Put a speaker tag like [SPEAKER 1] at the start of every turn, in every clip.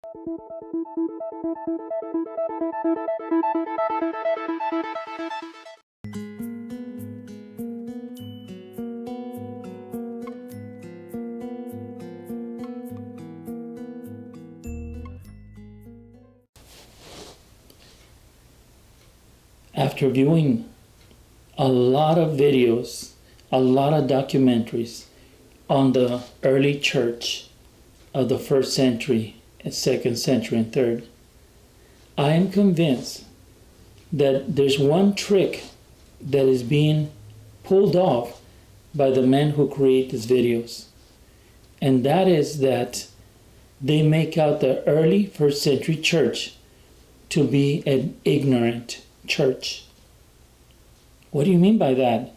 [SPEAKER 1] After viewing a lot of videos, a lot of documentaries on the early church of the first century, and second century, and third, I am convinced that there's one trick that is being pulled off by the men who create these videos. And that is that they make out the early first century church to be an ignorant church. What do you mean by that,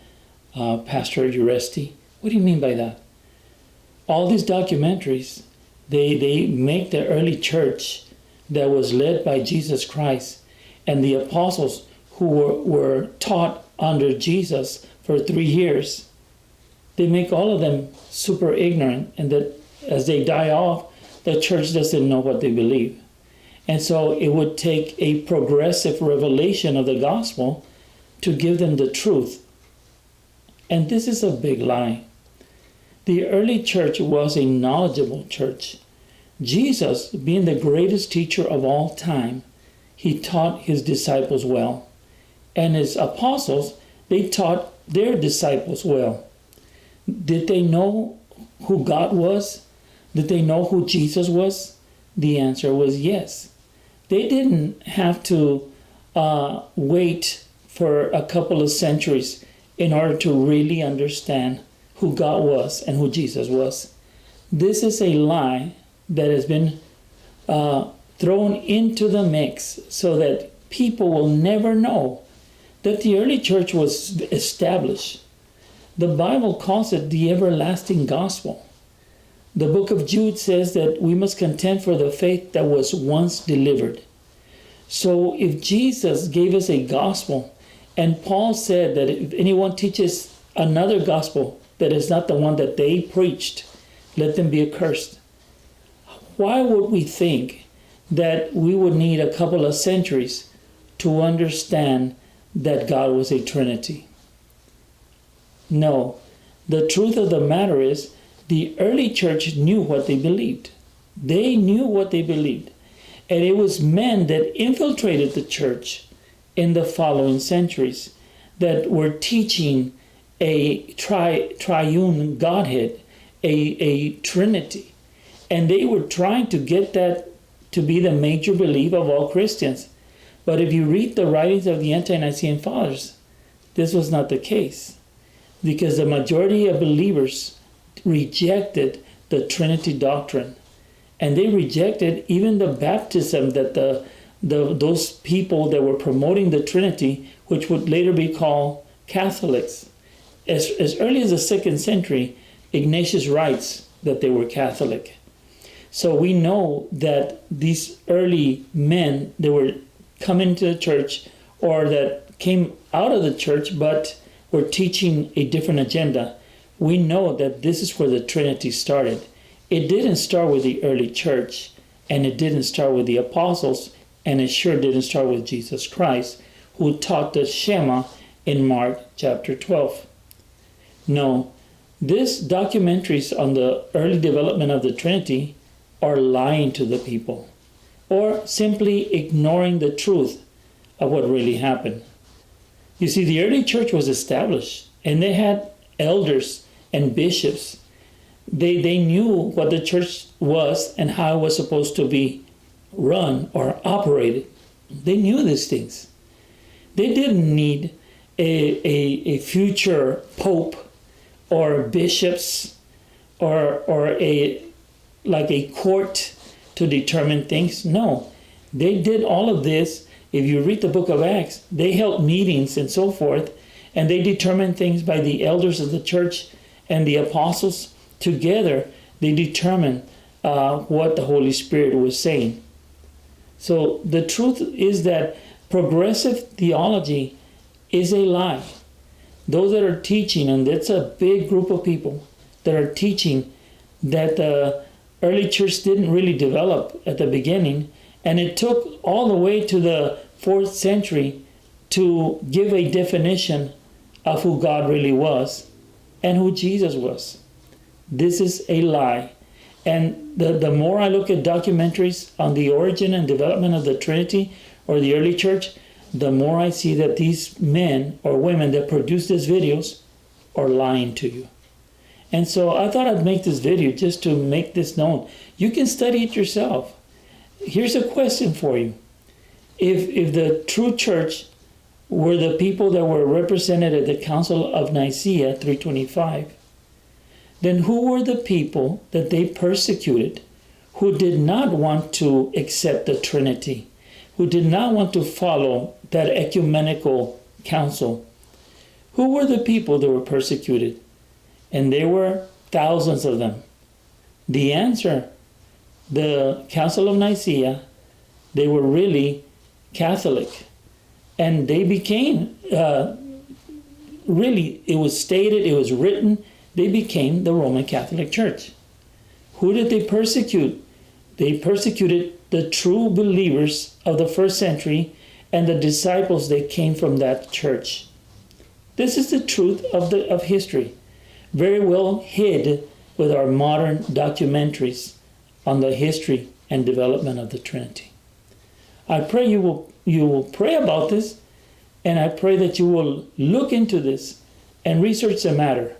[SPEAKER 1] Pastor Uresti? What do you mean by that? All these documentaries, they make the early church that was led by Jesus Christ and the apostles who were taught under Jesus for 3 years. They make all of them super ignorant, and that as they die off, the church doesn't know what they believe. And so it would take a progressive revelation of the gospel to give them the truth. And this is a big lie. The early church was a knowledgeable church. Jesus, being the greatest teacher of all time, he taught his disciples well. And his apostles, they taught their disciples well. Did they know who God was? Did they know who Jesus was? The answer was yes. They didn't have to wait for a couple of centuries in order to really understand who God was and who Jesus was. This is a lie that has been thrown into the mix so that people will never know that the early church was established. The Bible calls it the everlasting gospel. The book of Jude says that we must contend for the faith that was once delivered. So if Jesus gave us a gospel, and Paul said that if anyone teaches another gospel that is not the one that they preached, let them be accursed. Why would we think that we would need a couple of centuries to understand that God was a Trinity? No. The truth of the matter is, the early church knew what they believed. They knew what they believed. And it was men that infiltrated the church in the following centuries that were teaching a triune Godhead, a Trinity. And they were trying to get that to be the major belief of all Christians. But if you read the writings of the Ante-Nicene Fathers, this was not the case. Because the majority of believers rejected the Trinity doctrine. And they rejected even the baptism that those people that were promoting the Trinity, which would later be called Catholics. As early as the 2nd century, Ignatius writes that they were Catholic. So we know that these early men that were coming to the church, or that came out of the church but were teaching a different agenda, we know that this is where the Trinity started. It didn't start with the early church, and it didn't start with the apostles, and it sure didn't start with Jesus Christ, who taught the Shema in Mark chapter 12. No, these documentaries on the early development of the Trinity are lying to the people, or simply ignoring the truth of what really happened. You see, the early church was established, and they had elders and bishops. They knew what the church was and how it was supposed to be run or operated. They knew these things. They didn't need a future pope or bishops or a court to determine things. No, they did all of this. If you read the book of Acts, they held meetings and so forth, and they determined things by the elders of the church and the apostles. Together, they determined what the Holy Spirit was saying. So the truth is that progressive theology is a lie. Those that are teaching, and it's a big group of people that are teaching that early church didn't really develop at the beginning, and it took all the way to the 4th century to give a definition of who God really was and who Jesus was. This is a lie. And the more I look at documentaries on the origin and development of the Trinity or the early church, the more I see that these men or women that produce these videos are lying to you. And so I thought I'd make this video just to make this known. You can study it yourself. Here's a question for you. If the true church were the people that were represented at the Council of Nicaea 325, then who were the people that they persecuted who did not want to accept the Trinity, who did not want to follow that ecumenical council? Who were the people that were persecuted? And there were thousands of them. The answer, the Council of Nicaea, they were really Catholic. And they became, really, it was stated, it was written, they became the Roman Catholic Church. Who did they persecute? They persecuted the true believers of the 1st century and the disciples that came from that church. This is the truth of history, very well hid with our modern documentaries on the history and development of the Trinity. I pray you will pray about this, and I pray that you will look into this and research the matter.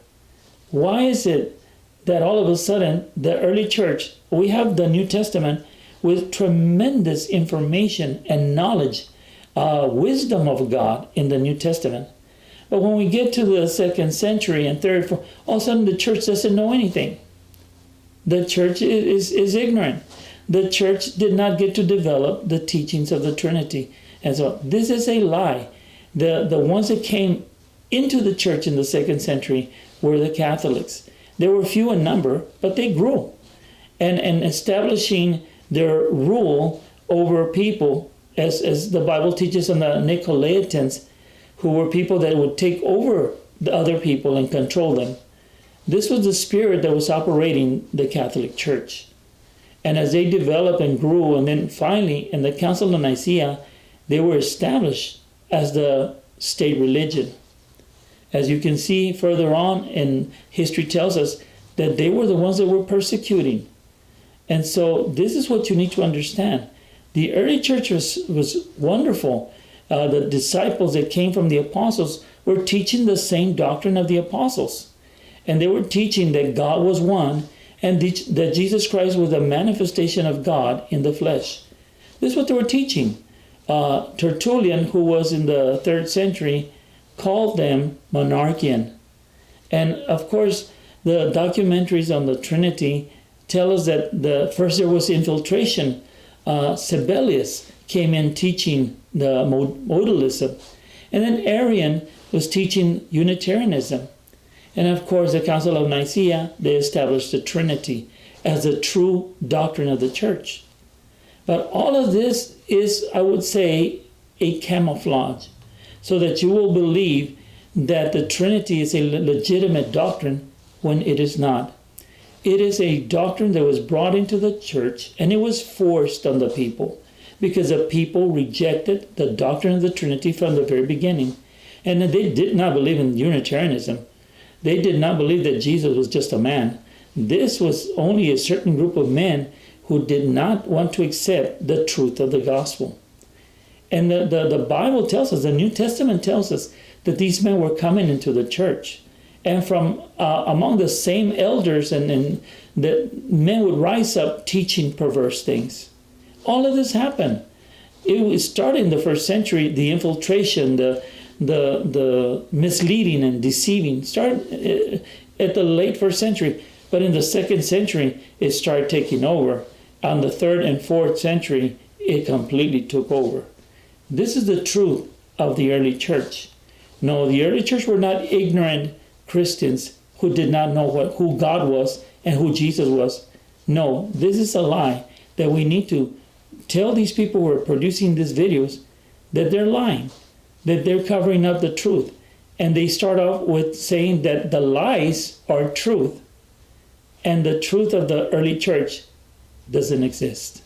[SPEAKER 1] Why is it that all of a sudden the early church, we have the New Testament with tremendous information and knowledge, wisdom of God in the New Testament. But when we get to the 2nd century and 3rd, 4th, all of a sudden the church doesn't know anything. The church is ignorant. The church did not get to develop the teachings of the Trinity. And so this is a lie. The ones that came into the church in the 2nd century were the Catholics. They were few in number, but they grew. And establishing their rule over people, as the Bible teaches on the Nicolaitans, who were people that would take over the other people and control them. This was the spirit that was operating the Catholic Church. And as they developed and grew, and then finally in the Council of Nicaea, they were established as the state religion. As you can see further on, and history tells us that they were the ones that were persecuting. And so this is what you need to understand. The early church was wonderful. The disciples that came from the apostles were teaching the same doctrine of the apostles. And they were teaching that God was one, and that Jesus Christ was a manifestation of God in the flesh. This is what they were teaching. Tertullian, who was in the 3rd century, called them monarchian. And of course, the documentaries on the Trinity tell us that first there was infiltration. Sabellius came in teaching the modalism. And then Arian was teaching Unitarianism. And of course, the Council of Nicaea, they established the Trinity as a true doctrine of the church. But all of this is, I would say, a camouflage, so that you will believe that the Trinity is a legitimate doctrine when it is not. It is a doctrine that was brought into the church, and it was forced on the people because the people rejected the doctrine of the Trinity from the very beginning. And they did not believe in Unitarianism. They did not believe that Jesus was just a man. This was only a certain group of men who did not want to accept the truth of the gospel. And the Bible tells us, the New Testament tells us, that these men were coming into the church. And from among the same elders, and that men would rise up teaching perverse things. All of this happened. It started in the 1st century, the infiltration, the misleading and deceiving started at the late 1st century. But in the 2nd century, it started taking over. On the 3rd and 4th century, it completely took over. This is the truth of the early church. No, the early church were not ignorant Christians who did not know who God was and who Jesus was. No, this is a lie that we need to tell these people who are producing these videos that they're lying, that they're covering up the truth. And they start off with saying that the lies are truth, and the truth of the early church doesn't exist.